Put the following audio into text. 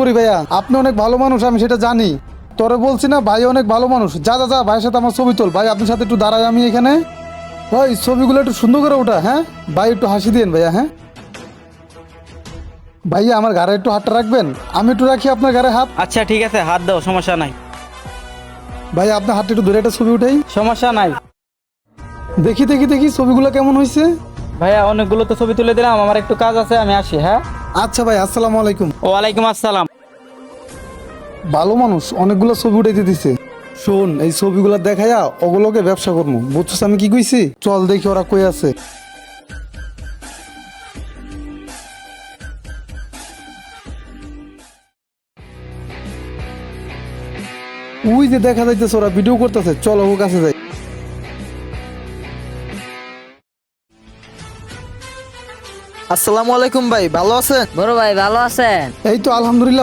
করি ভাইয়া, আপনি অনেক ভালো মানুষ, আমি সেটা জানি। তোরে বলছি না, ভাই অনেক ভালো মানুষ। যা যা যা, ভাইয়ের সাথে আমার ছবি তোল। ভাই আপনার সাথে একটু দাঁড়াই আমি এখানে। ভাই ছবিগুলো একটু সুন্দর করে ওঠা। হ্যাঁ ভাই, একটু হাসি দিন ভাইয়া। হ্যাঁ ভাইয়া, আমার ঘাড়ে একটু হাতটা রাখবেন, আমি একটু রাখি আপনার ঘাড়ে হাত। আচ্ছা ঠিক আছে, হাত দাও, সমস্যা নাই। ভাইয়া আপনার হাতটা একটু ধরে একটা ছবি উঠাই। সমস্যা নাই। দেখি দেখি দেখি ছবিগুলো কেমন হয়েছে। ভাইয়া অনেকগুলো তো ছবি তুলে দিলাম, আমার একটু কাজ আছে, আমি আসি। হ্যাঁ, আচ্ছা ভাই, আসসালামু আলাইকুম। ওয়ালাইকুম আসসালাম। ভালো মানুষ, অনেকগুলো ছবি উঠাইতে দিছে। শোন, এই ছবিগুলো দেখাইয়া ওগুলোকে ব্যবসা করবো, বুঝছিস আমি কি কইছি? চল দেখি ওরা কই আছে। ওই যে দেখা যাইতেছে ওরা ভিডিও করতেছে, চলো ওর কাছে যাই। আসসালামু আলাইকুম ভাই, ভালো আছেন? বড় ভাই ভালো আছেন? এই তো আলহামদুলিল্লাহ।